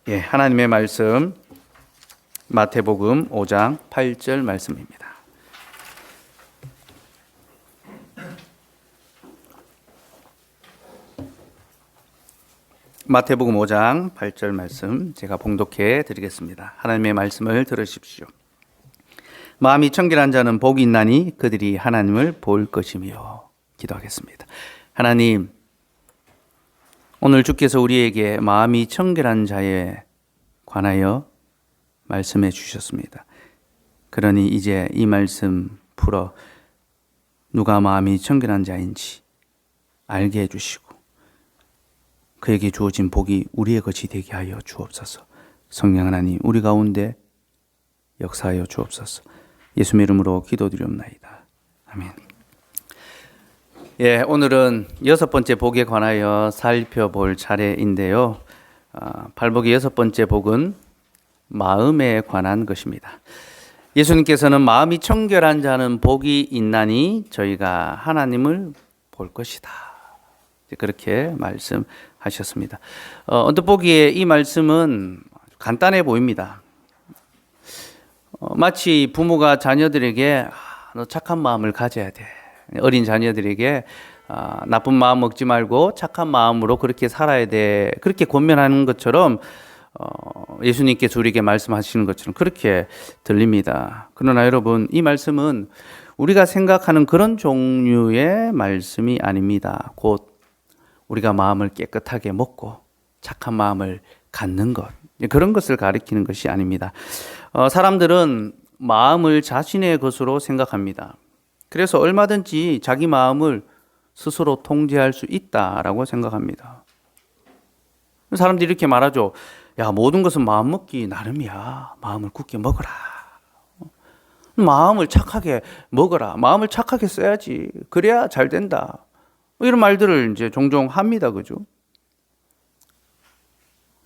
하나님의 말씀 마태복음 5장 8절 말씀입니다. 마태복음 5장 8절 말씀 제가 봉독해 드리겠습니다. 하나님의 말씀을 들으십시오. 마음이 청결한 자는 복이 있나니 그들이 하나님을 볼 것이며. 기도하겠습니다. 하나님, 오늘 주께서 우리에게 마음이 청결한 자에 관하여 말씀해 주셨습니다. 그러니 이제 이 말씀 풀어 누가 마음이 청결한 자인지 알게 해주시고 그에게 주어진 복이 우리의 것이 되게 하여 주옵소서. 성령 하나님, 우리 가운데 역사하여 주옵소서. 예수님의 이름으로 기도드리옵나이다. 아멘. 오늘은 6번째 복에 관하여 살펴볼 차례인데요. 발복의 6번째 복은 마음에 관한 것입니다. 예수님께서는 마음이 청결한 자는 복이 있나니 저희가 하나님을 볼 것이다. 그렇게 말씀하셨습니다. 언뜻 보기에 이 말씀은 간단해 보입니다. 마치 부모가 자녀들에게 너 착한 마음을 가져야 돼. 어린 자녀들에게 나쁜 마음 먹지 말고 착한 마음으로 그렇게 살아야 돼. 그렇게 권면하는 것처럼 예수님께서 우리에게 말씀하시는 것처럼 그렇게 들립니다. 그러나 여러분, 이 말씀은 우리가 생각하는 그런 종류의 말씀이 아닙니다. 곧 우리가 마음을 깨끗하게 먹고 착한 마음을 갖는 것, 그런 것을 가리키는 것이 아닙니다. 사람들은 마음을 자신의 것으로 생각합니다. 그래서 얼마든지 자기 마음을 스스로 통제할 수 있다라고 생각합니다. 사람들이 이렇게 말하죠. 야, 모든 것은 마음 먹기 나름이야. 마음을 굳게 먹어라. 마음을 착하게 먹어라. 마음을 착하게 써야지. 그래야 잘 된다. 이런 말들을 이제 종종 합니다. 그죠?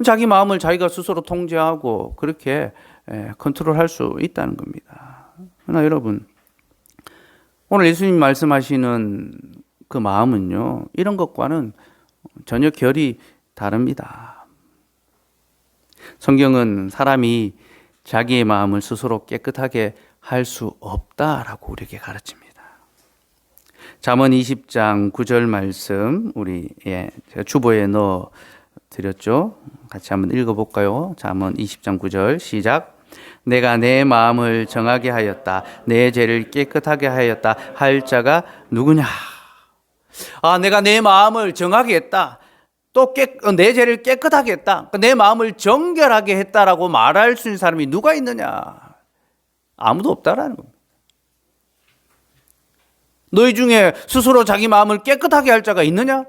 자기 마음을 자기가 스스로 통제하고 그렇게 컨트롤할 수 있다는 겁니다. 그러나 여러분, 오늘 예수님 말씀하시는 그 마음은요, 이런 것과는 전혀 결이 다릅니다. 성경은 사람이 자기의 마음을 스스로 깨끗하게 할 수 없다라고 우리에게 가르칩니다. 잠언 20장 9절 말씀 우리 제가 주보에 넣어 드렸죠. 같이 한번 읽어볼까요? 잠언 20장 9절 시작. 내가 내 마음을 정하게 하였다. 내 죄를 깨끗하게 하였다. 할 자가 누구냐? 내가 내 마음을 정하게 했다. 또 내 죄를 깨끗하게 했다. 내 마음을 정결하게 했다라고 말할 수 있는 사람이 누가 있느냐? 아무도 없다라는 겁니다. 너희 중에 스스로 자기 마음을 깨끗하게 할 자가 있느냐?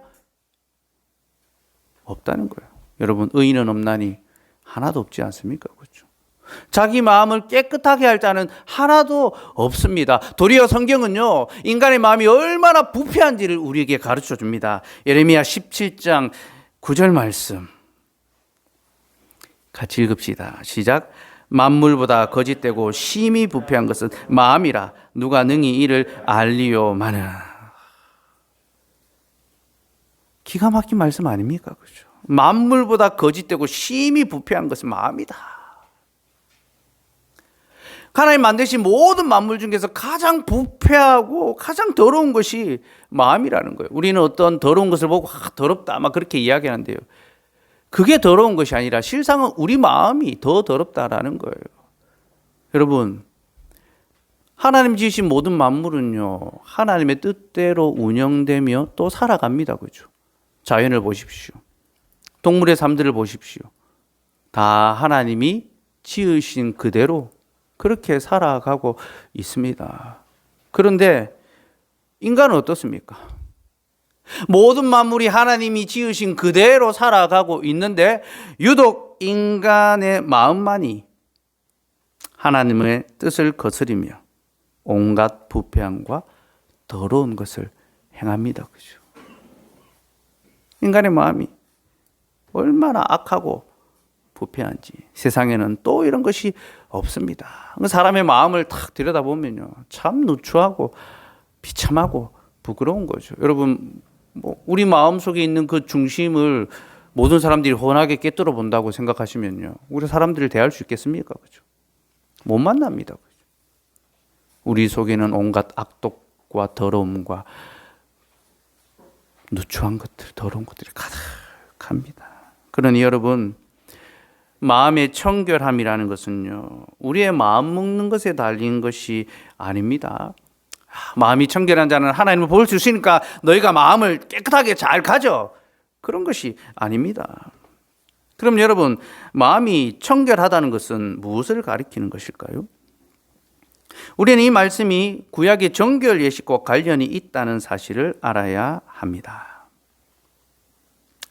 없다는 거예요. 여러분, 의인은 없나니 하나도 없지 않습니까? 그렇죠? 자기 마음을 깨끗하게 할 자는 하나도 없습니다. 도리어 성경은요, 인간의 마음이 얼마나 부패한지를 우리에게 가르쳐 줍니다. 예레미야 17장 9절 말씀 같이 읽읍시다. 시작. 만물보다 거짓되고 심히 부패한 것은 마음이라 누가 능히 이를 알리요마는. 기가 막힌 말씀 아닙니까? 그렇죠? 만물보다 거짓되고 심히 부패한 것은 마음이다. 하나님 만드신 모든 만물 중에서 가장 부패하고 가장 더러운 것이 마음이라는 거예요. 우리는 어떤 더러운 것을 보고 더럽다 막 그렇게 이야기하는데요. 그게 더러운 것이 아니라 실상은 우리 마음이 더 더럽다라는 거예요. 여러분, 하나님 지으신 모든 만물은요, 하나님의 뜻대로 운영되며 또 살아갑니다. 그죠? 자연을 보십시오. 동물의 삶들을 보십시오. 다 하나님이 지으신 그대로 그렇게 살아가고 있습니다. 그런데 인간은 어떻습니까? 모든 만물이 하나님이 지으신 그대로 살아가고 있는데 유독 인간의 마음만이 하나님의 뜻을 거스리며 온갖 부패함과 더러운 것을 행합니다. 그죠? 인간의 마음이 얼마나 악하고 부패한지 세상에는 또 이런 것이 없습니다. 사람의 마음을 탁 들여다보면요, 참 누추하고 비참하고 부끄러운 거죠. 여러분, 우리 마음 속에 있는 그 중심을 모든 사람들이 훤하게 꿰뚫어 본다고 생각하시면요, 우리 사람들을 대할 수 있겠습니까? 그죠? 못 만납니다. 그죠? 우리 속에는 온갖 악독과 더러움과 누추한 것들, 더러운 것들이 가득합니다. 그러니 여러분, 마음의 청결함이라는 것은요, 우리의 마음 먹는 것에 달린 것이 아닙니다. 마음이 청결한 자는 하나님을 볼 수 있으니까 너희가 마음을 깨끗하게 잘 가져. 그런 것이 아닙니다. 그럼 여러분, 마음이 청결하다는 것은 무엇을 가리키는 것일까요? 우리는 이 말씀이 구약의 정결 예식과 관련이 있다는 사실을 알아야 합니다.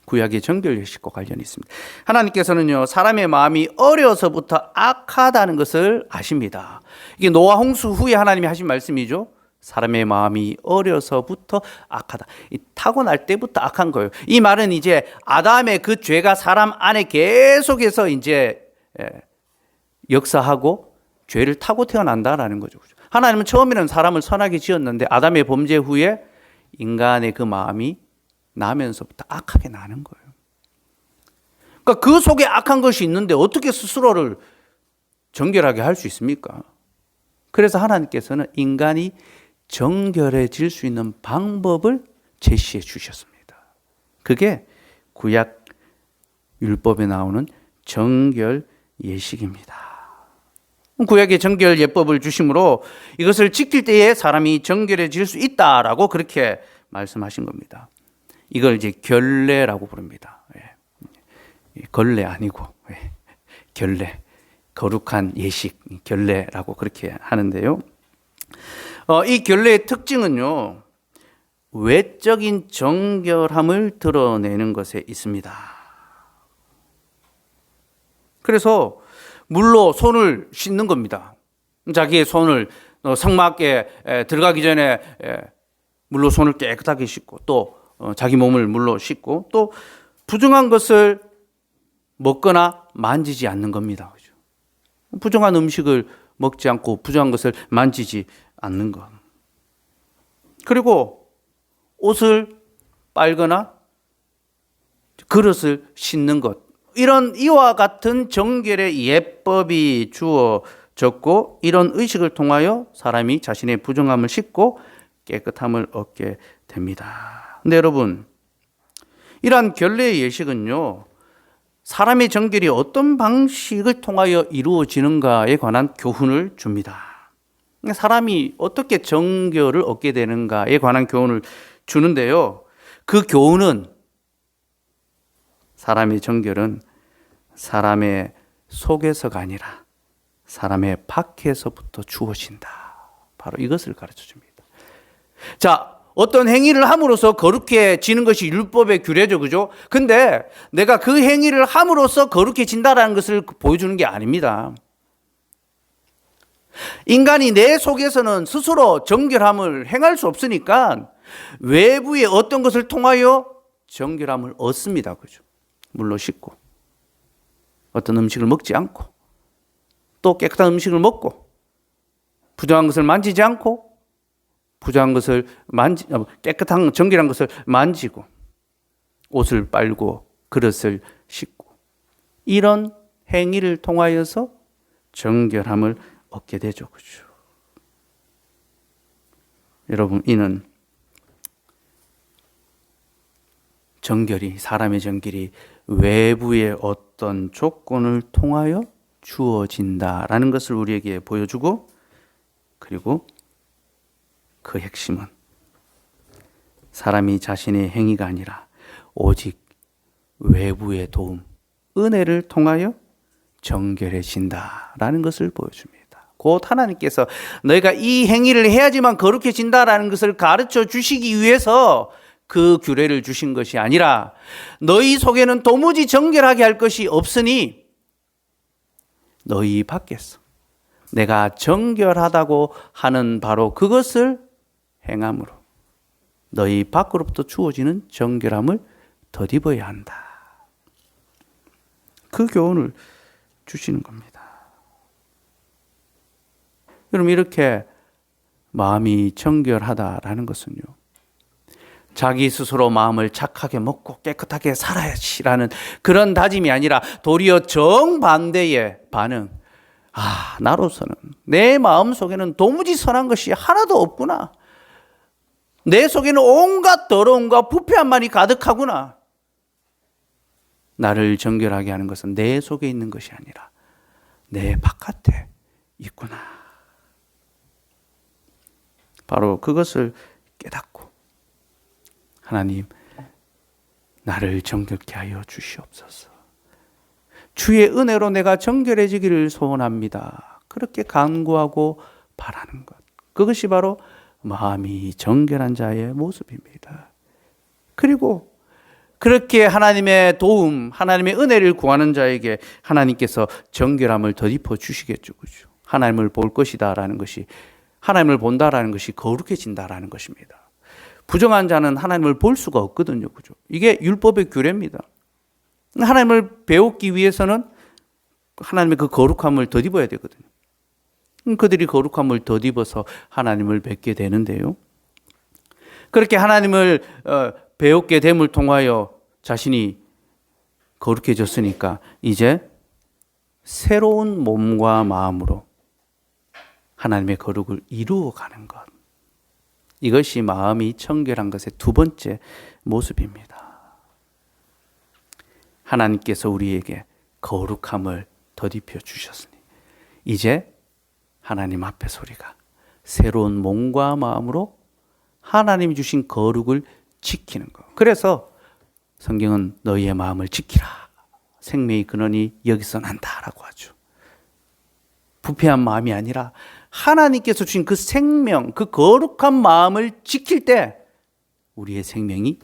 구약의 정결 예식과 관련이 있습니다. 하나님께서는요, 사람의 마음이 어려서부터 악하다는 것을 아십니다. 이게 노아 홍수 후에 하나님이 하신 말씀이죠. 사람의 마음이 어려서부터 악하다. 타고날 때부터 악한 거예요. 이 말은 이제 아담의 그 죄가 사람 안에 계속해서 이제 역사하고 죄를 타고 태어난다라는 거죠. 하나님은 처음에는 사람을 선하게 지었는데 아담의 범죄 후에 인간의 그 마음이 나면서부터 악하게 나는 거예요. 그러니까 그 속에 악한 것이 있는데 어떻게 스스로를 정결하게 할 수 있습니까? 그래서 하나님께서는 인간이 정결해질 수 있는 방법을 제시해 주셨습니다. 그게 구약 율법에 나오는 정결 예식입니다. 구약의 정결 예법을 주심으로 이것을 지킬 때에 사람이 정결해질 수 있다라고 그렇게 말씀하신 겁니다. 이걸 이제 결례라고 부릅니다. 걸례 아니고 결례, 거룩한 예식, 결례라고 그렇게 하는데요. 이 결례의 특징은요, 외적인 정결함을 드러내는 것에 있습니다. 그래서 물로 손을 씻는 겁니다. 자기의 손을 성막에 들어가기 전에 물로 손을 깨끗하게 씻고, 또 자기 몸을 물로 씻고, 또 부정한 것을 먹거나 만지지 않는 겁니다. 그죠? 부정한 음식을 먹지 않고 부정한 것을 만지지 않는 것. 그리고 옷을 빨거나 그릇을 씻는 것. 이런 이와 같은 정결의 예법이 주어졌고, 이런 의식을 통하여 사람이 자신의 부정함을 씻고 깨끗함을 얻게 됩니다. 근데 여러분, 이러한 결례의 예식은요, 사람의 정결이 어떤 방식을 통하여 이루어지는가에 관한 교훈을 줍니다. 사람이 어떻게 정결을 얻게 되는가에 관한 교훈을 주는데요. 그 교훈은, 사람의 정결은 사람의 속에서가 아니라 사람의 밖에서부터 주어진다. 바로 이것을 가르쳐 줍니다. 자, 어떤 행위를 함으로써 거룩해지는 것이 율법의 규례죠. 그죠? 근데 내가 그 행위를 함으로써 거룩해진다라는 것을 보여주는 게 아닙니다. 인간이 내 속에서는 스스로 정결함을 행할 수 없으니까 외부의 어떤 것을 통하여 정결함을 얻습니다. 그죠? 물로 씻고, 어떤 음식을 먹지 않고, 또 깨끗한 음식을 먹고, 부정한 것을 만지지 않고, 부정한 것을 깨끗한 정결한 것을 만지고, 옷을 빨고 그릇을 씻고, 이런 행위를 통하여서 정결함을 얻게 되죠. 그죠? 여러분, 이는 정결이, 사람의 정결이 외부의 어떤 조건을 통하여 주어진다라는 것을 우리에게 보여주고, 그리고 그 핵심은 사람이 자신의 행위가 아니라 오직 외부의 도움, 은혜를 통하여 정결해진다라는 것을 보여줍니다. 곧 하나님께서 너희가 이 행위를 해야지만 거룩해진다라는 것을 가르쳐 주시기 위해서 그 규례를 주신 것이 아니라, 너희 속에는 도무지 정결하게 할 것이 없으니 너희 밖에서 내가 정결하다고 하는 바로 그것을 행함으로 너희 밖으로부터 주어지는 정결함을 덧입어야 한다. 그 교훈을 주시는 겁니다. 여러분, 이렇게 마음이 정결하다라는 것은요, 자기 스스로 마음을 착하게 먹고 깨끗하게 살아야지라는 그런 다짐이 아니라 도리어 정반대의 반응. 나로서는 내 마음 속에는 도무지 선한 것이 하나도 없구나. 내 속에는 온갖 더러움과 부패함만이 가득하구나. 나를 정결하게 하는 것은 내 속에 있는 것이 아니라 내 바깥에 있구나. 바로 그것을 깨닫고 하나님, 나를 정결케 하여 주시옵소서. 주의 은혜로 내가 정결해지기를 소원합니다. 그렇게 간구하고 바라는 것. 그것이 바로 마음이 정결한 자의 모습입니다. 그리고 그렇게 하나님의 도움, 하나님의 은혜를 구하는 자에게 하나님께서 정결함을 덧입어 주시겠죠. 그죠? 하나님을 볼 것이다라는 것이, 하나님을 본다라는 것이 거룩해진다라는 것입니다. 부정한 자는 하나님을 볼 수가 없거든요. 그죠? 이게 율법의 규례입니다. 하나님을 배우기 위해서는 하나님의 그 거룩함을 덧입어야 되거든요. 그들이 거룩함을 덧입어서 하나님을 뵙게 되는데요. 그렇게 하나님을 배우게 됨을 통하여 자신이 거룩해졌으니까 이제 새로운 몸과 마음으로 하나님의 거룩을 이루어가는 것. 이것이 마음이 청결한 것의 두 번째 모습입니다. 하나님께서 우리에게 거룩함을 덧입혀 주셨으니 이제 하나님 앞에서 우리가 새로운 몸과 마음으로 하나님이 주신 거룩을 지키는 것. 그래서 성경은 너희의 마음을 지키라. 생명의 근원이 여기서 난다라고 하죠. 부패한 마음이 아니라 하나님께서 주신 그 생명, 그 거룩한 마음을 지킬 때 우리의 생명이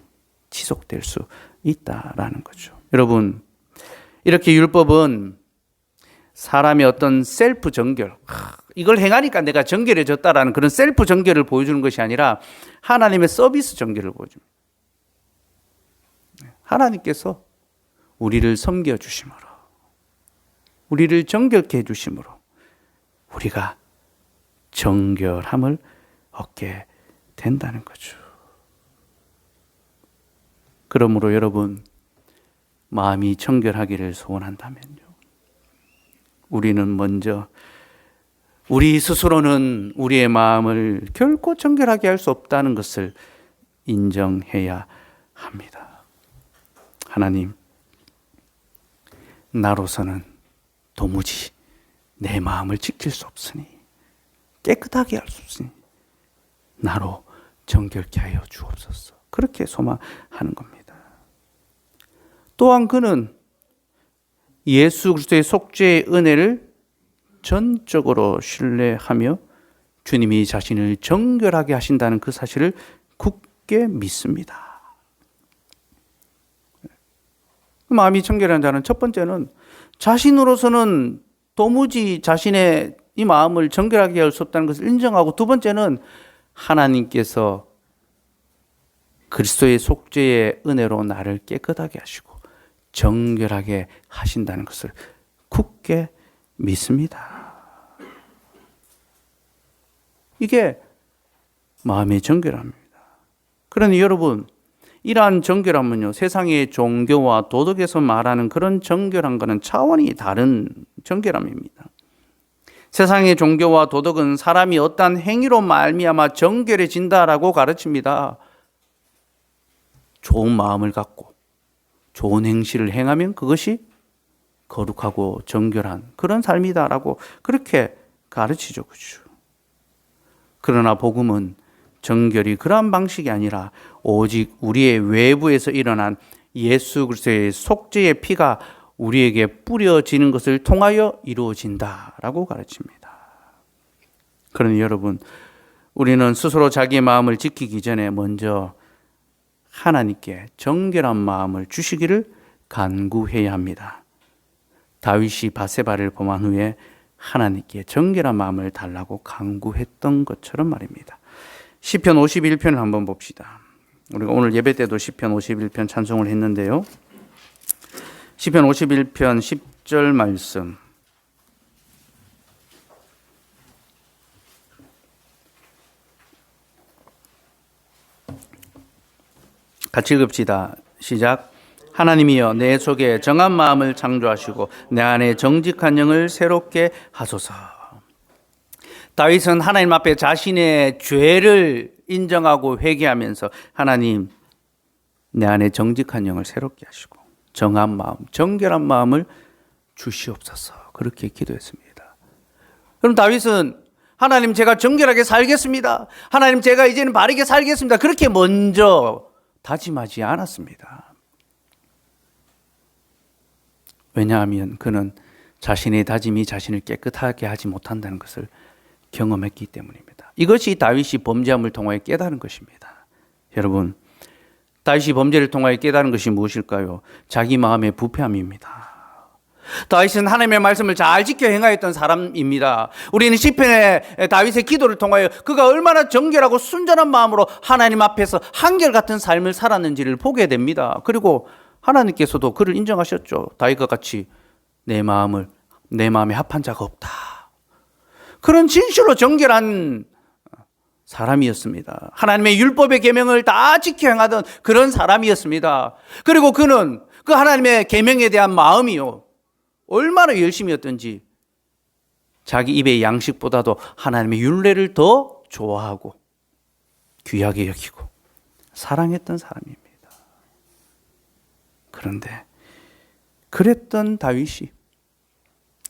지속될 수 있다라는 거죠. 여러분, 이렇게 율법은 사람의 어떤 셀프 정결, 이걸 행하니까 내가 정결해졌다라는 그런 셀프 정결을 보여주는 것이 아니라 하나님의 서비스 정결을 보여줍니다. 하나님께서 우리를 섬겨주심으로, 우리를 정결케 해주심으로 우리가 정결함을 얻게 된다는 거죠. 그러므로 여러분, 마음이 정결하기를 소원한다면요, 우리는 먼저 우리 스스로는 우리의 마음을 결코 정결하게 할 수 없다는 것을 인정해야 합니다. 하나님, 나로서는 도무지 내 마음을 지킬 수 없으니, 깨끗하게 할 수 없으니 나로 정결케 하여 주옵소서. 그렇게 소망하는 겁니다. 또한 그는 예수 그리스도의 속죄의 은혜를 전적으로 신뢰하며 주님이 자신을 정결하게 하신다는 그 사실을 굳게 믿습니다. 마음이 정결한 자는 첫 번째는 자신으로서는 도무지 자신의 이 마음을 정결하게 할 수 없다는 것을 인정하고, 두 번째는 하나님께서 그리스도의 속죄의 은혜로 나를 깨끗하게 하시고 정결하게 하신다는 것을 굳게 믿습니다. 이게 마음의 정결함입니다. 그러니 여러분, 이러한 정결함은요, 세상의 종교와 도덕에서 말하는 그런 정결함과는 차원이 다른 정결함입니다. 세상의 종교와 도덕은 사람이 어떠한 행위로 말미암아 정결해진다라고 가르칩니다. 좋은 마음을 갖고 좋은 행실을 행하면 그것이 거룩하고 정결한 그런 삶이다라고 그렇게 가르치죠. 그렇죠? 그러나 복음은 정결이 그러한 방식이 아니라 오직 우리의 외부에서 일어난 예수 그리스도의 속죄의 피가 우리에게 뿌려지는 것을 통하여 이루어진다라고 가르칩니다. 그러니 여러분, 우리는 스스로 자기의 마음을 지키기 전에 먼저 하나님께 정결한 마음을 주시기를 간구해야 합니다. 다윗이 바세바를 범한 후에 하나님께 정결한 마음을 달라고 간구했던 것처럼 말입니다. 시편 51편을 한번 봅시다. 우리가 오늘 예배 때도 시편 51편 찬송을 했는데요. 시편 51편 10절 말씀. 같이 읽읍시다. 시작. 하나님이여 내 속에 정한 마음을 창조하시고 내 안에 정직한 영을 새롭게 하소서. 다윗은 하나님 앞에 자신의 죄를 인정하고 회개하면서 하나님 내 안에 정직한 영을 새롭게 하시고 정한 마음, 정결한 마음을 주시옵소서. 그렇게 기도했습니다. 그럼 다윗은 하나님 제가 정결하게 살겠습니다. 하나님 제가 이제는 바르게 살겠습니다. 그렇게 먼저 다짐하지 않았습니다. 왜냐하면 그는 자신의 다짐이 자신을 깨끗하게 하지 못한다는 것을 경험했기 때문입니다. 이것이 다윗이 범죄함을 통하여 깨달은 것입니다. 여러분, 다윗이 범죄를 통하여 깨달은 것이 무엇일까요? 자기 마음의 부패함입니다. 다윗은 하나님의 말씀을 잘 지켜 행하였던 사람입니다. 우리는 시편의 다윗의 기도를 통하여 그가 얼마나 정결하고 순전한 마음으로 하나님 앞에서 한결같은 삶을 살았는지를 보게 됩니다. 그리고 하나님께서도 그를 인정하셨죠. 다윗과 같이 내 마음에 합한 자가 없다. 그런 진실로 정결한 사람이었습니다. 하나님의 율법의 계명을 다 지켜 행하던 그런 사람이었습니다. 그리고 그는 그 하나님의 계명에 대한 마음이요, 얼마나 열심이었던지 자기 입의 양식보다도 하나님의 율례를 더 좋아하고 귀하게 여기고 사랑했던 사람입니다. 그런데 그랬던 다윗이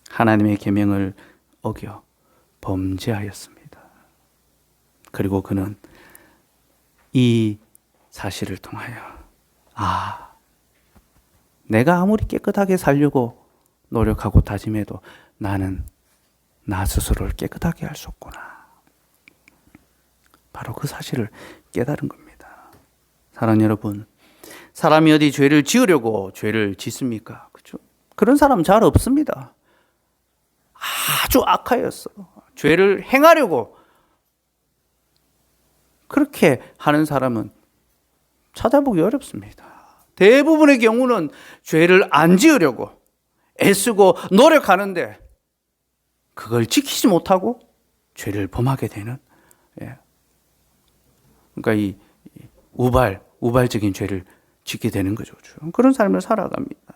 하나님의 계명을 어겨 범죄하였습니다. 그리고 그는 이 사실을 통하여 내가 아무리 깨끗하게 살려고 노력하고 다짐해도 나는 나 스스로를 깨끗하게 할 수 없구나. 바로 그 사실을 깨달은 겁니다. 사랑하는 여러분, 사람이 어디 죄를 지으려고 죄를 짓습니까? 그렇죠? 그런 사람 잘 없습니다. 아주 악하였어. 죄를 행하려고 그렇게 하는 사람은 찾아보기 어렵습니다. 대부분의 경우는 죄를 안 지으려고 애쓰고 노력하는데 그걸 지키지 못하고 죄를 범하게 되는, 그러니까 이 우발적인 죄를 짓게 되는 거죠. 그런 삶을 살아갑니다.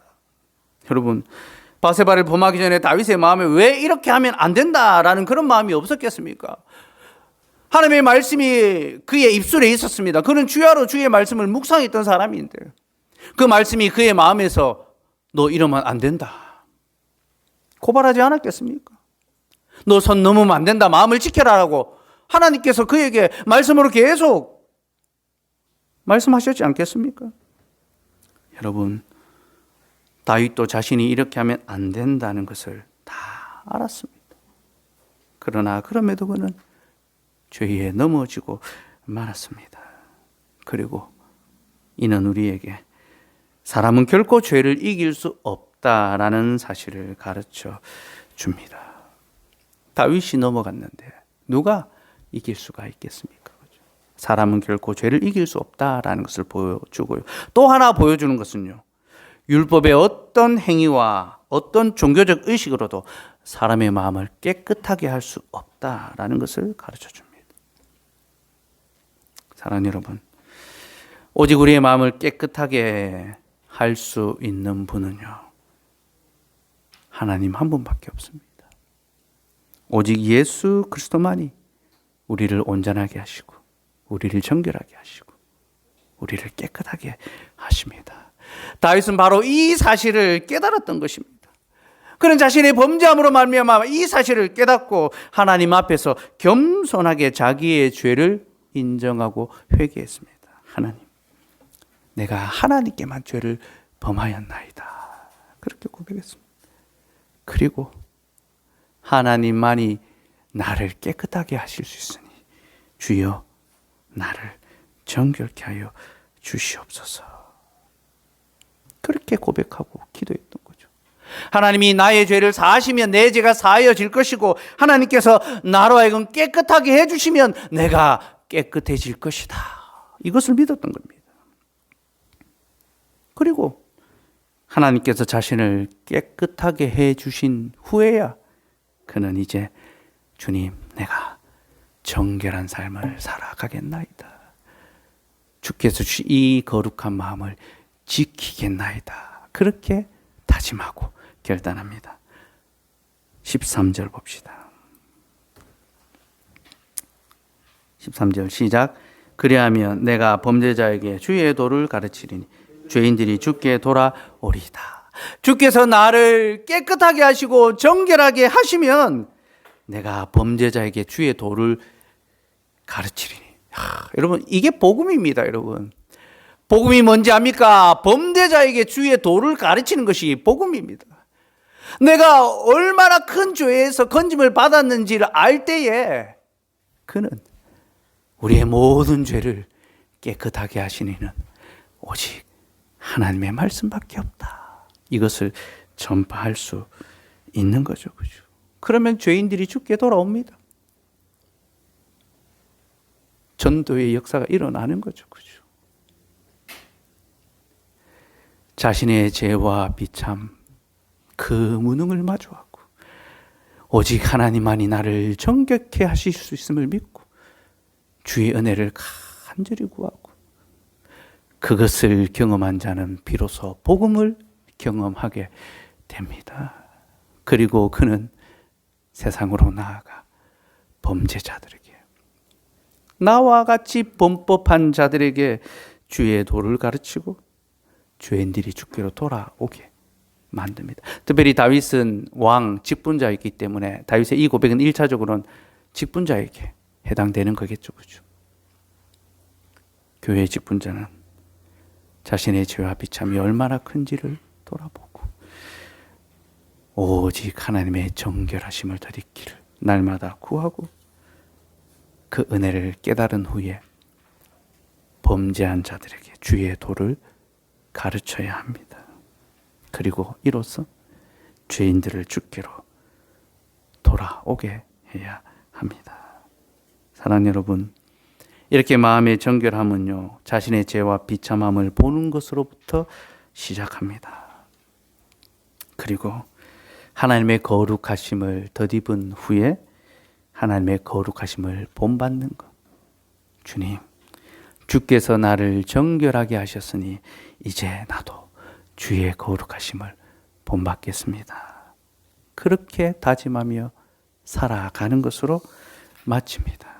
여러분, 바세바를 범하기 전에 다윗의 마음에 왜 이렇게 하면 안 된다라는 그런 마음이 없었겠습니까? 하나님의 말씀이 그의 입술에 있었습니다. 그는 주야로 주의 말씀을 묵상했던 사람인데 그 말씀이 그의 마음에서 너 이러면 안 된다 고발하지 않았겠습니까? 너 선 넘으면 안 된다, 마음을 지켜라라고 하나님께서 그에게 말씀으로 계속 말씀하셨지 않겠습니까? 여러분, 다윗도 자신이 이렇게 하면 안 된다는 것을 다 알았습니다. 그러나 그럼에도 그는 죄에 넘어지고 말았습니다. 그리고 이는 우리에게 사람은 결코 죄를 이길 수 없다라는 사실을 가르쳐 줍니다. 다윗이 넘어갔는데 누가 이길 수가 있겠습니까? 사람은 결코 죄를 이길 수 없다라는 것을 보여주고요. 또 하나 보여주는 것은요, 율법의 어떤 행위와 어떤 종교적 의식으로도 사람의 마음을 깨끗하게 할 수 없다라는 것을 가르쳐 줍니다. 사랑하는 여러분, 오직 우리의 마음을 깨끗하게 할 수 있는 분은요, 하나님 한 분밖에 없습니다. 오직 예수 그리스도만이 우리를 온전하게 하시고 우리를 정결하게 하시고 우리를 깨끗하게 하십니다. 다윗은 바로 이 사실을 깨달았던 것입니다. 그는 자신의 범죄함으로 말미암아 이 사실을 깨닫고 하나님 앞에서 겸손하게 자기의 죄를 인정하고 회개했습니다. 하나님, 내가 하나님께만 죄를 범하였나이다. 그렇게 고백했습니다. 그리고 하나님만이 나를 깨끗하게 하실 수 있으니 주여 나를 정결케 하여 주시옵소서. 그렇게 고백하고 기도했던 거죠. 하나님이 나의 죄를 사하시면 내 죄가 사하여질 것이고 하나님께서 나로 하여금 깨끗하게 해주시면 내가 깨끗해질 것이다. 이것을 믿었던 겁니다. 그리고 하나님께서 자신을 깨끗하게 해주신 후에야 그는 이제 주님, 내가 정결한 삶을 살아가겠나이다. 주께서 주신 이 거룩한 마음을 지키겠나이다. 그렇게 다짐하고 결단합니다. 13절 봅시다. 13절 시작. 그리하면 내가 범죄자에게 주의 도를 가르치리니 죄인들이 주께 돌아오리이다. 주께서 나를 깨끗하게 하시고 정결하게 하시면 내가 범죄자에게 주의 도를 가르치리니. 여러분, 이게 복음입니다. 여러분, 복음이 뭔지 압니까? 범죄자에게 주의 도를 가르치는 것이 복음입니다. 내가 얼마나 큰 죄에서 건짐을 받았는지를 알 때에 그는 우리의 모든 죄를 깨끗하게 하시는 이는 오직 하나님의 말씀밖에 없다. 이것을 전파할 수 있는 거죠. 그죠? 그러면 죄인들이 주께 돌아옵니다. 전도의 역사가 일어나는 거죠. 그죠? 자신의 죄와 비참, 그 무능을 마주하고 오직 하나님만이 나를 정결케 하실 수 있음을 믿고 주의 은혜를 간절히 구하고 그것을 경험한 자는 비로소 복음을 경험하게 됩니다. 그리고 그는 세상으로 나아가 범죄자들에게, 나와 같이 범법한 자들에게 주의 도를 가르치고 죄인들이 주께로 돌아오게 만듭니다. 특별히 다윗은 왕 직분자였기 때문에 다윗의 이 고백은 1차적으로는 직분자에게 해당되는 거겠죠. 그죠? 교회의 직분자는 자신의 죄와 비참이 얼마나 큰지를 돌아보고 오직 하나님의 정결하심을 더디기를 날마다 구하고 그 은혜를 깨달은 후에 범죄한 자들에게 주의 도를 가르쳐야 합니다. 그리고 이로써 죄인들을 주께로 돌아오게 해야 합니다. 사랑하는 여러분, 이렇게 마음의 정결함은요, 자신의 죄와 비참함을 보는 것으로부터 시작합니다. 그리고 하나님의 거룩하심을 덧입은 후에 하나님의 거룩하심을 본받는 것. 주님, 주께서 나를 정결하게 하셨으니 이제 나도 주의 거룩하심을 본받겠습니다. 그렇게 다짐하며 살아가는 것으로 마칩니다.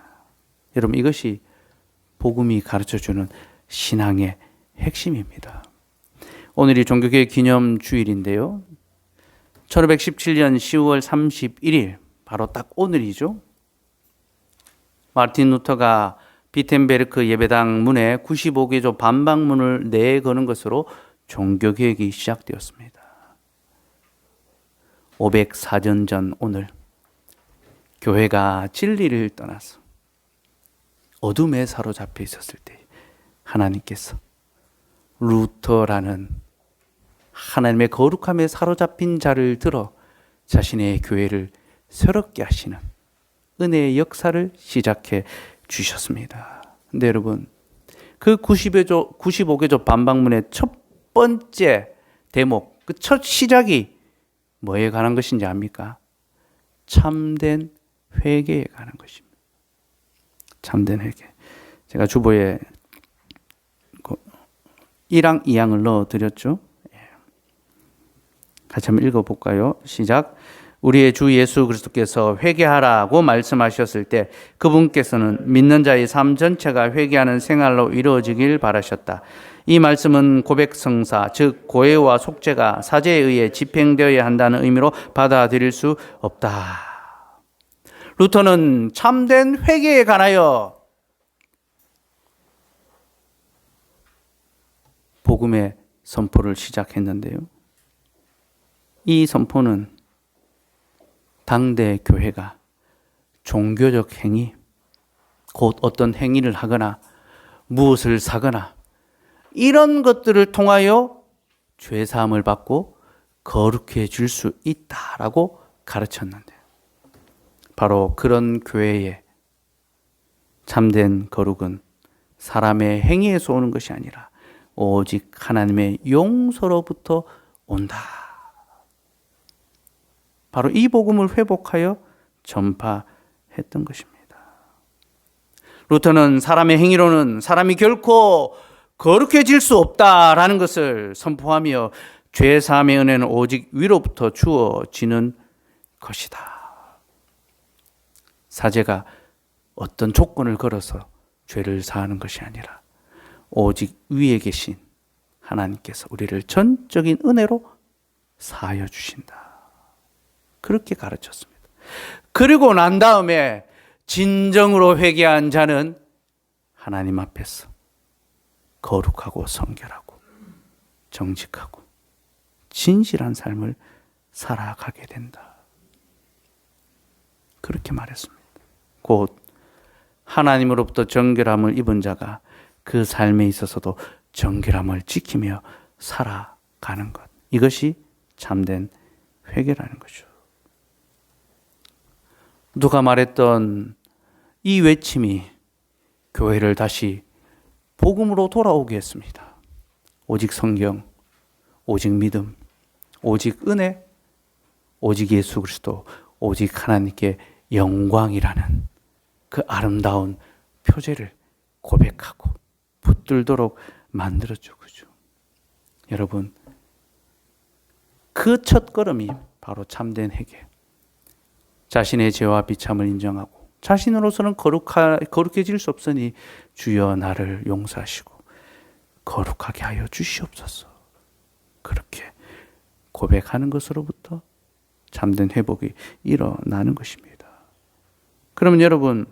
여러분, 이것이 복음이 가르쳐주는 신앙의 핵심입니다. 오늘이 종교개혁 기념 주일인데요. 1517년 10월 31일, 바로 딱 오늘이죠. 마르틴 루터가 비텐베르크 예배당 문에 95개조 반박문을 내거는 것으로 종교개혁이 시작되었습니다. 504년 전 오늘, 교회가 진리를 떠나서 어둠에 사로잡혀 있었을 때 하나님께서 루터라는 하나님의 거룩함에 사로잡힌 자를 들어 자신의 교회를 새롭게 하시는 은혜의 역사를 시작해 주셨습니다. 근데 여러분, 그 95개조 반박문의 첫 번째 대목, 그 첫 시작이 뭐에 관한 것인지 압니까? 참된 회개에 관한 것입니다. 참된 회개. 제가 주보에 1항, 2항을 넣어드렸죠. 같이 한번 읽어볼까요? 시작. 우리의 주 예수 그리스도께서 회개하라고 말씀하셨을 때 그분께서는 믿는 자의 삶 전체가 회개하는 생활로 이루어지길 바라셨다. 이 말씀은 고백성사, 즉 고해와 속죄가 사제에 의해 집행되어야 한다는 의미로 받아들일 수 없다. 루터는 참된 회개에 관하여 복음의 선포를 시작했는데요. 이 선포는 당대 교회가 종교적 행위, 곧 어떤 행위를 하거나 무엇을 사거나 이런 것들을 통하여 죄사함을 받고 거룩해질 수 있다라고 가르쳤는데, 바로 그런 교회의 참된 거룩은 사람의 행위에서 오는 것이 아니라 오직 하나님의 용서로부터 온다. 바로 이 복음을 회복하여 전파했던 것입니다. 루터는 사람의 행위로는 사람이 결코 거룩해질 수 없다라는 것을 선포하며 죄 사함의 은혜는 오직 위로부터 주어지는 것이다. 사제가 어떤 조건을 걸어서 죄를 사하는 것이 아니라 오직 위에 계신 하나님께서 우리를 전적인 은혜로 사하여 주신다. 그렇게 가르쳤습니다. 그리고 난 다음에 진정으로 회개한 자는 하나님 앞에서 거룩하고 성결하고 정직하고 진실한 삶을 살아가게 된다. 그렇게 말했습니다. 곧 하나님으로부터 정결함을 입은 자가 그 삶에 있어서도 정결함을 지키며 살아가는 것. 이것이 참된 회개라는 거죠. 누가 말했던 이 외침이 교회를 다시 복음으로 돌아오게 했습니다. 오직 성경, 오직 믿음, 오직 은혜, 오직 예수 그리스도, 오직 하나님께 영광이라는 그 아름다운 표제를 고백하고 붙들도록 만들었죠. 그죠? 여러분, 그 첫 걸음이 바로 참된 회개. 자신의 죄와 비참을 인정하고 자신으로서는 거룩해질 수 없으니 주여 나를 용서하시고 거룩하게 하여 주시옵소서. 그렇게 고백하는 것으로부터 참된 회복이 일어나는 것입니다. 그러면 여러분,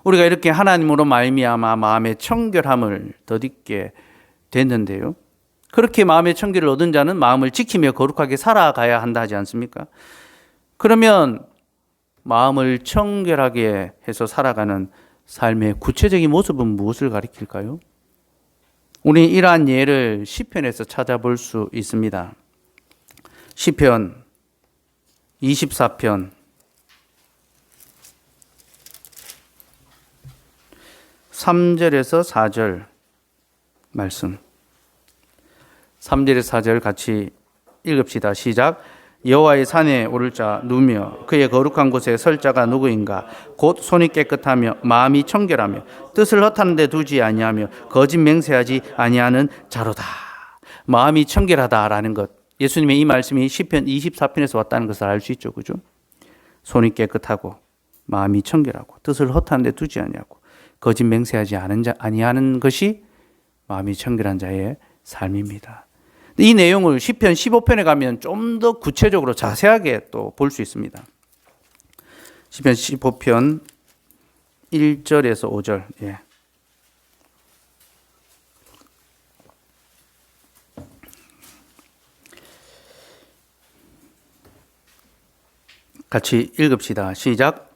우리가 이렇게 하나님으로 말미암아 마음의 청결함을 덧입게 됐는데요. 그렇게 마음의 청결을 얻은 자는 마음을 지키며 거룩하게 살아가야 한다 하지 않습니까? 그러면 마음을 청결하게 해서 살아가는 삶의 구체적인 모습은 무엇을 가리킬까요? 우리 이러한 예를 시편에서 찾아볼 수 있습니다. 시편 24편 3절에서 4절 말씀. 3절에서 4절 같이 읽읍시다. 시작. 여호와의 산에 오를 자 누구며 그의 거룩한 곳에 설 자가 누구인가? 곧 손이 깨끗하며 마음이 청결하며 뜻을 허탄 데 두지 아니하며 거짓 맹세하지 아니하는 자로다. 마음이 청결하다라는 것. 예수님의 이 말씀이 시편 24편에서 왔다는 것을 알 수 있죠. 그죠? 손이 깨끗하고 마음이 청결하고 뜻을 허탄 데 두지 아니하고 거짓 맹세하지 아니하는 것이 마음이 청결한 자의 삶입니다. 이 내용을 시편 15편에 가면 좀 더 구체적으로 자세하게 또 볼 수 있습니다. 시편 15편 1절에서 5절. 예. 같이 읽읍시다. 시작.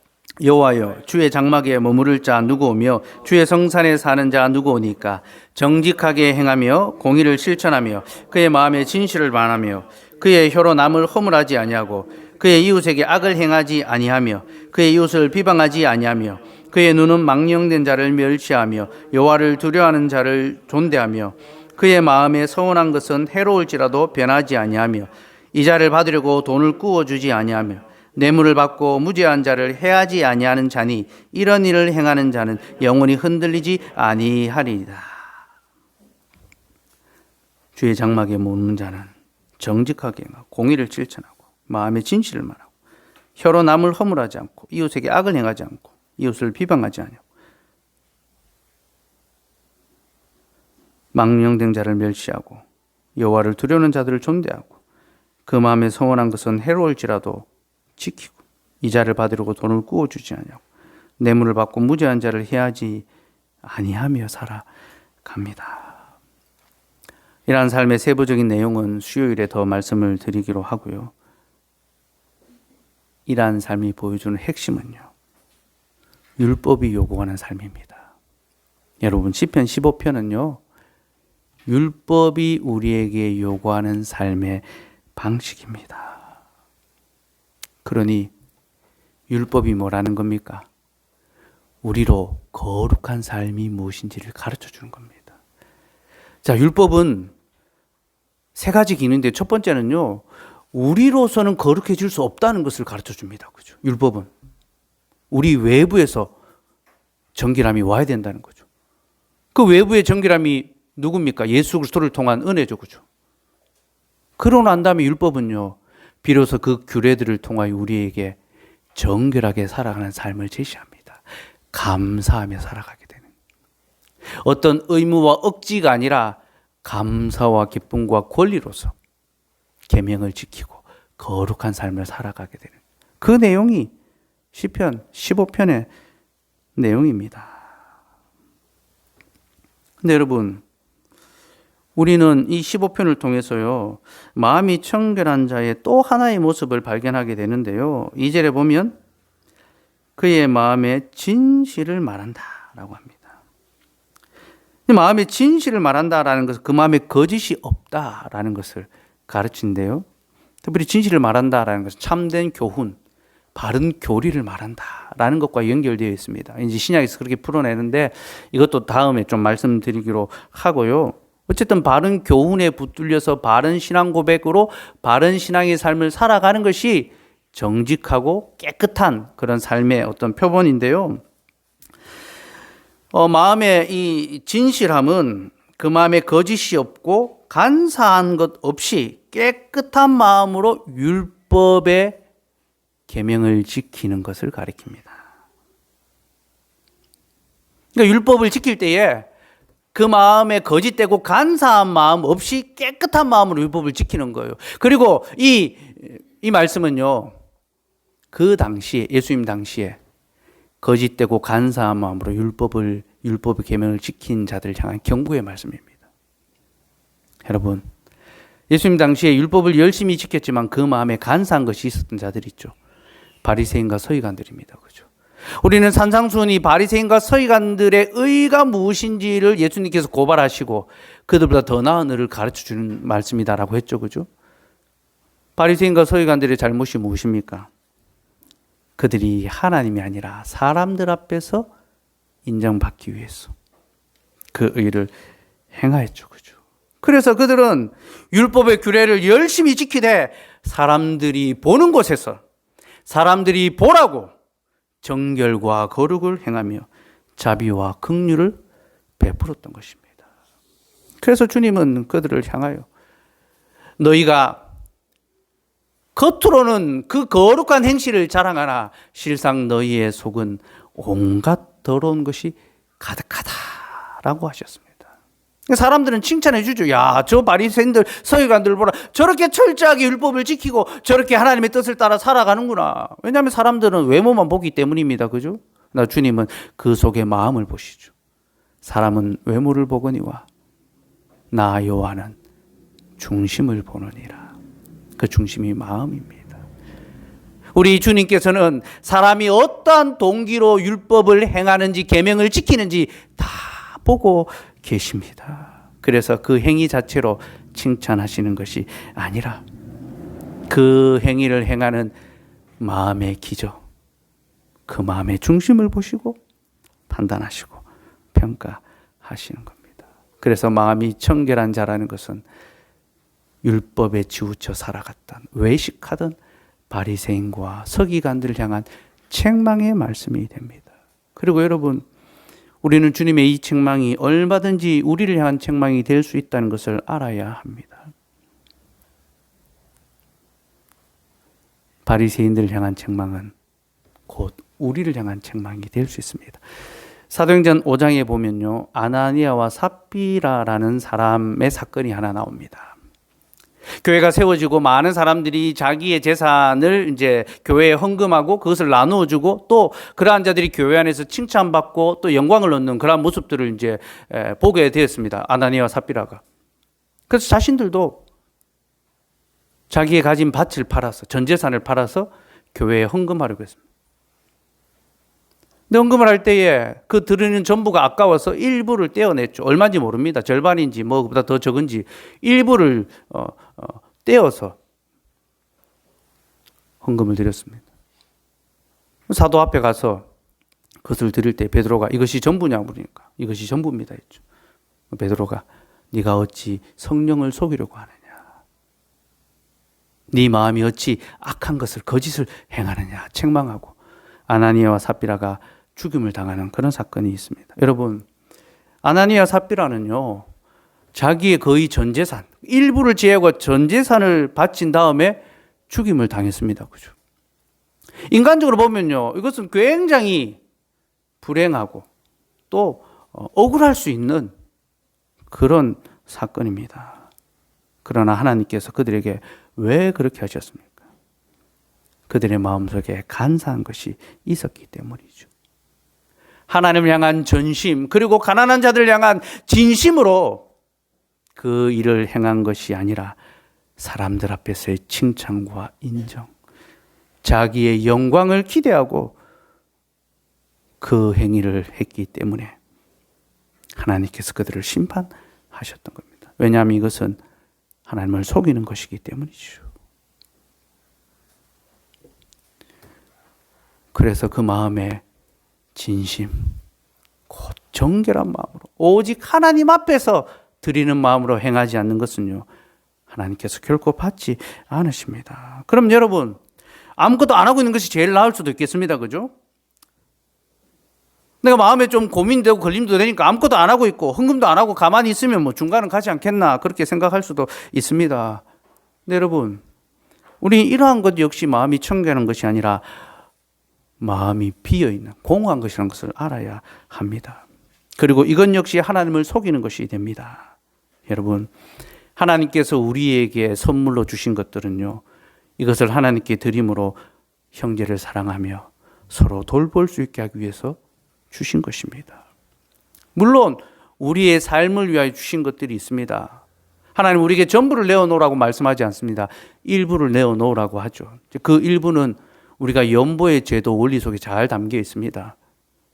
여호와여, 주의 장막에 머무를 자 누구오며 주의 성산에 사는 자 누구오니까? 정직하게 행하며 공의를 실천하며 그의 마음에 진실을 말하며 그의 혀로 남을 허물하지 아니하고 그의 이웃에게 악을 행하지 아니하며 그의 이웃을 비방하지 아니하며 그의 눈은 망령된 자를 멸시하며 여호와를 두려워하는 자를 존대하며 그의 마음에 서운한 것은 해로울지라도 변하지 아니하며 이자를 받으려고 돈을 꾸어주지 아니하며 뇌물을 받고 무죄한 자를 해하지 아니하는 자니 이런 일을 행하는 자는 영원히 흔들리지 아니하리이다. 주의 장막에 머무는 자는 정직하게 공의를 실천하고 마음의 진실을 말하고 혀로 남을 허물하지 않고 이웃에게 악을 행하지 않고 이웃을 비방하지 아니하고 망령된 자를 멸시하고 여호와를 두려워하는 자들을 존대하고 그 마음에 서운한 것은 해로울지라도 지키고 이자를 받으려고 돈을 꾸어주지 아니하고 뇌물을 받고 무죄한 자를 해하지 아니하며 살아갑니다. 이러한 삶의 세부적인 내용은 수요일에 더 말씀을 드리기로 하고요. 이러한 삶이 보여주는 핵심은요, 율법이 요구하는 삶입니다. 여러분, 시편 15편은요 율법이 우리에게 요구하는 삶의 방식입니다. 그러니 율법이 뭐라는 겁니까? 우리로 거룩한 삶이 무엇인지를 가르쳐 주는 겁니다. 자, 율법은 세 가지 기능인데 첫 번째는요, 우리로서는 거룩해질 수 없다는 것을 가르쳐 줍니다. 그죠? 율법은 우리 외부에서 정결함이 와야 된다는 거죠. 그 외부의 정결함이 누굽니까? 예수 그리스도를 통한 은혜죠. 그죠? 그러고 난 다음에 율법은요, 비로소 그 규례들을 통하여 우리에게 정결하게 살아가는 삶을 제시합니다. 감사하며 살아가게 되는. 어떤 의무와 억지가 아니라 감사와 기쁨과 권리로서 계명을 지키고 거룩한 삶을 살아가게 되는 그 내용이 시편 15편의 내용입니다. 근데 여러분, 우리는 이 15편을 통해서요, 마음이 청결한 자의 또 하나의 모습을 발견하게 되는데요. 2절에 보면 그의 마음에 진실을 말한다 라고 합니다. 마음에 진실을 말한다라는 것은 그 마음에 거짓이 없다라는 것을 가르친대요. 특별히 진실을 말한다라는 것은 참된 교훈, 바른 교리를 말한다라는 것과 연결되어 있습니다. 이제 신약에서 그렇게 풀어내는데 이것도 다음에 좀 말씀드리기로 하고요. 어쨌든 바른 교훈에 붙들려서 바른 신앙 고백으로 바른 신앙의 삶을 살아가는 것이 정직하고 깨끗한 그런 삶의 어떤 표본인데요. 마음의 이 진실함은 그 마음에 거짓이 없고 간사한 것 없이 깨끗한 마음으로 율법의 계명을 지키는 것을 가리킵니다. 그러니까 율법을 지킬 때에 그 마음에 거짓되고 간사한 마음 없이 깨끗한 마음으로 율법을 지키는 거예요. 그리고 이 말씀은요, 그 당시에, 예수님 당시에 거짓되고 간사한 마음으로 율법의 계명을 지킨 자들을 향한 경고의 말씀입니다. 여러분, 예수님 당시에 율법을 열심히 지켰지만 그 마음에 간사한 것이 있었던 자들이 있죠. 바리새인과 서기관들입니다. 그죠? 우리는 산상수훈이 바리새인과 서기관들의 의가 무엇인지를 예수님께서 고발하시고 그들보다 더 나은 의를 가르쳐 주는 말씀이다라고 했죠. 그죠? 바리새인과 서기관들의 잘못이 무엇입니까? 그들이 하나님이 아니라 사람들 앞에서 인정받기 위해서 그 의를 행하였죠. 그죠? 그래서 그들은 율법의 규례를 열심히 지키되 사람들이 보는 곳에서 사람들이 보라고 정결과 거룩을 행하며 자비와 긍휼을 베풀었던 것입니다. 그래서 주님은 그들을 향하여 너희가 겉으로는 그 거룩한 행실을 자랑하나 실상 너희의 속은 온갖 더러운 것이 가득하다라고 하셨습니다. 사람들은 칭찬해 주죠. 야, 저 바리새인들, 서기관들 보라. 저렇게 철저하게 율법을 지키고 저렇게 하나님의 뜻을 따라 살아가는구나. 왜냐하면 사람들은 외모만 보기 때문입니다. 그죠? 나 주님은 그 속의 마음을 보시죠. 사람은 외모를 보거니와 나 여호와는 중심을 보느니라. 그 중심이 마음입니다. 우리 주님께서는 사람이 어떠한 동기로 율법을 행하는지 계명을 지키는지 다 보고 계십니다. 그래서 그 행위 자체로 칭찬하시는 것이 아니라 그 행위를 행하는 마음의 기저, 그 마음의 중심을 보시고 판단하시고 평가하시는 겁니다. 그래서 마음이 청결한 자라는 것은 율법에 치우쳐 살아갔던 외식하던 바리새인과 서기관들을 향한 책망의 말씀이 됩니다. 그리고 여러분, 우리는 주님의 이 책망이 얼마든지 우리를 향한 책망이 될 수 있다는 것을 알아야 합니다. 바리새인들을 향한 책망은 곧 우리를 향한 책망이 될 수 있습니다. 사도행전 5장에 보면요, 아나니아와 삽비라라는 사람의 사건이 하나 나옵니다. 교회가 세워지고 많은 사람들이 자기의 재산을 이제 교회에 헌금하고 그것을 나누어 주고 또 그러한 자들이 교회 안에서 칭찬받고 또 영광을 얻는 그러한 모습들을 이제 보게 되었습니다. 아나니아와 삽비라가. 그래서 자신들도 자기의 가진 밭을 팔아서 전 재산을 팔아서 교회에 헌금하려고 했습니다. 근데 헌금을 할 때에 그 드리는 전부가 아까워서 일부를 떼어냈죠. 얼마인지 모릅니다. 절반인지 뭐 그보다 더 적은지 일부를 떼어서 헌금을 드렸습니다. 사도 앞에 가서 그것을 드릴 때 베드로가 이것이 전부냐 물으니까 이것이 전부입니다 했죠. 베드로가 네가 어찌 성령을 속이려고 하느냐, 네 마음이 어찌 악한 것을 거짓을 행하느냐 책망하고, 아나니아와 삽비라가 죽임을 당하는 그런 사건이 있습니다. 여러분, 아나니아 삽비라는요, 자기의 거의 전 재산, 일부를 제하고 전 재산을 바친 다음에 죽임을 당했습니다. 그죠? 인간적으로 보면요, 이것은 굉장히 불행하고 또 억울할 수 있는 그런 사건입니다. 그러나 하나님께서 그들에게 왜 그렇게 하셨습니까? 그들의 마음속에 간사한 것이 있었기 때문이죠. 하나님을 향한 전심, 그리고 가난한 자들을 향한 진심으로 그 일을 행한 것이 아니라 사람들 앞에서의 칭찬과 인정, 자기의 영광을 기대하고 그 행위를 했기 때문에 하나님께서 그들을 심판하셨던 겁니다. 왜냐하면 이것은 하나님을 속이는 것이기 때문이죠. 그래서 그 마음에 진심, 곧 정결한 마음으로 오직 하나님 앞에서 드리는 마음으로 행하지 않는 것은요, 하나님께서 결코 받지 않으십니다. 그럼 여러분, 아무것도 안 하고 있는 것이 제일 나을 수도 있겠습니다. 그죠? 내가 마음에 좀 고민되고 걸림도 되니까 아무것도 안 하고 있고 헌금도 안 하고 가만히 있으면 뭐 중간은 가지 않겠나 그렇게 생각할 수도 있습니다. 근데 여러분, 우리 이러한 것 역시 마음이 청결한 것이 아니라 마음이 비어있는 공허한 것이라는 것을 알아야 합니다. 그리고 이건 역시 하나님을 속이는 것이 됩니다. 여러분, 하나님께서 우리에게 선물로 주신 것들은요, 이것을 하나님께 드림으로 형제를 사랑하며 서로 돌볼 수 있게 하기 위해서 주신 것입니다. 물론 우리의 삶을 위하여 주신 것들이 있습니다. 하나님 우리에게 전부를 내어놓으라고 말씀하지 않습니다. 일부를 내어놓으라고 하죠. 그 일부는 우리가 연보의 제도 원리 속에 잘 담겨 있습니다.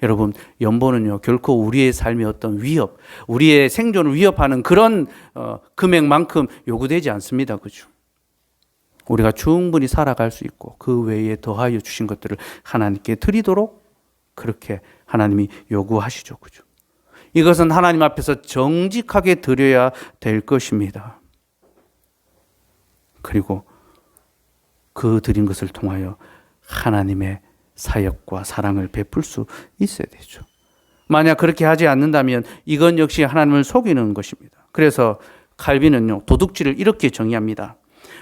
여러분, 연보는요, 결코 우리의 삶의 어떤 위협, 우리의 생존을 위협하는 그런 금액만큼 요구되지 않습니다. 그죠? 우리가 충분히 살아갈 수 있고 그 외에 더하여 주신 것들을 하나님께 드리도록 그렇게 하나님이 요구하시죠. 그죠? 이것은 하나님 앞에서 정직하게 드려야 될 것입니다. 그리고 그 드린 것을 통하여 하나님의 사역과 사랑을 베풀 수 있어야 되죠. 만약 그렇게 하지 않는다면 이건 역시 하나님을 속이는 것입니다. 그래서 칼빈은요, 도둑질을 이렇게 정의합니다.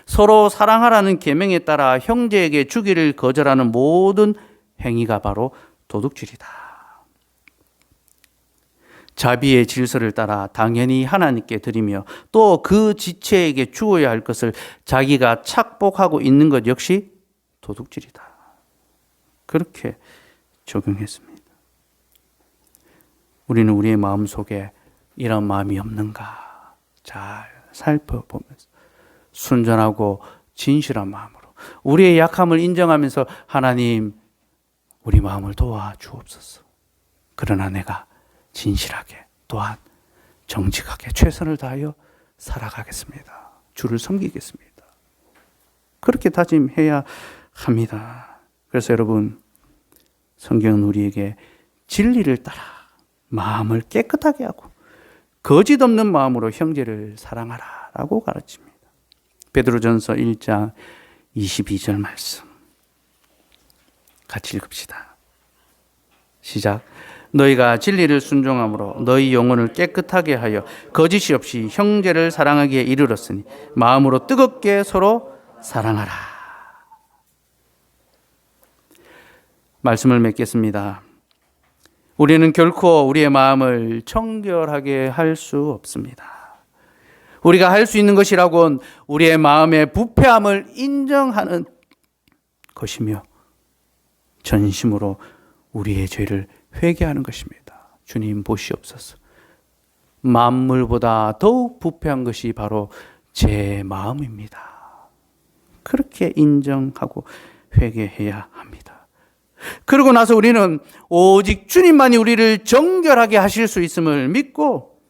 서로 사랑하라는 계명에 따라 형제에게 주기를 거절하는 모든 행위가 바로 도둑질이다. 자비의 질서를 따라 당연히 하나님께 드리며 또 그 지체에게 주어야 할 것을 자기가 착복하고 있는 것 역시 도둑질이다. 그렇게 적용했습니다. 우리는 우리의 마음속에 이런 마음이 없는가 잘 살펴보면서 순전하고 진실한 마음으로 우리의 약함을 인정하면서 하나님, 우리 마음을 도와주옵소서. 그러나 내가 진실하게 또한 정직하게 최선을 다하여 살아가겠습니다. 주를 섬기겠습니다. 그렇게 다짐해야 합니다. 그래서 여러분, 성경은 우리에게 진리를 따라 마음을 깨끗하게 하고 거짓 없는 마음으로 형제를 사랑하라 라고 가르칩니다. 베드로전서 1장 22절 말씀 같이 읽읍시다. 시작. 너희가 진리를 순종함으로 너희 영혼을 깨끗하게 하여 거짓이 없이 형제를 사랑하기에 이르렀으니 마음으로 뜨겁게 서로 사랑하라. 말씀을 맺겠습니다. 우리는 결코 우리의 마음을 청결하게 할 수 없습니다. 우리가 할 수 있는 것이라곤 우리의 마음의 부패함을 인정하는 것이며 전심으로 우리의 죄를 회개하는 것입니다. 주님 보시옵소서. 만물보다 더욱 부패한 것이 바로 제 마음입니다. 그렇게 인정하고 회개해야 합니다. 그러고 나서 우리는 오직 주님만이 우리를 정결하게 하실 수 있음을 믿고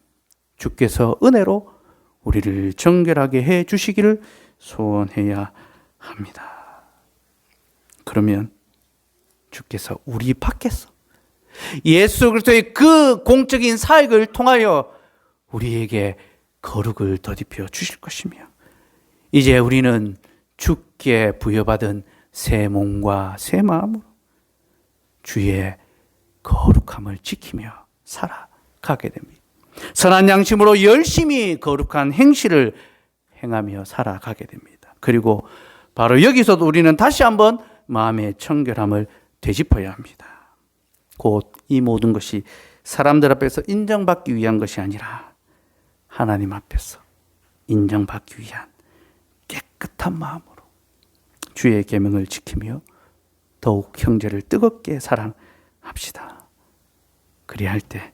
주께서 은혜로 우리를 정결하게 해 주시기를 소원해야 합니다. 그러면 주께서 우리 밖에서 예수 그리스도의 그 공적인 사역을 통하여 우리에게 거룩을 더입혀 주실 것이며 이제 우리는 주께 부여받은 새 몸과 새 마음으로 주의 거룩함을 지키며 살아가게 됩니다. 선한 양심으로 열심히 거룩한 행실을 행하며 살아가게 됩니다. 그리고 바로 여기서도 우리는 다시 한번 마음의 청결함을 되짚어야 합니다. 곧 이 모든 것이 사람들 앞에서 인정받기 위한 것이 아니라 하나님 앞에서 인정받기 위한 깨끗한 마음으로 주의 계명을 지키며 더욱 형제를 뜨겁게 사랑합시다. 그리할 때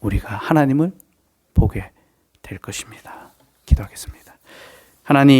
우리가 하나님을 보게 될 것입니다. 기도하겠습니다. 하나님,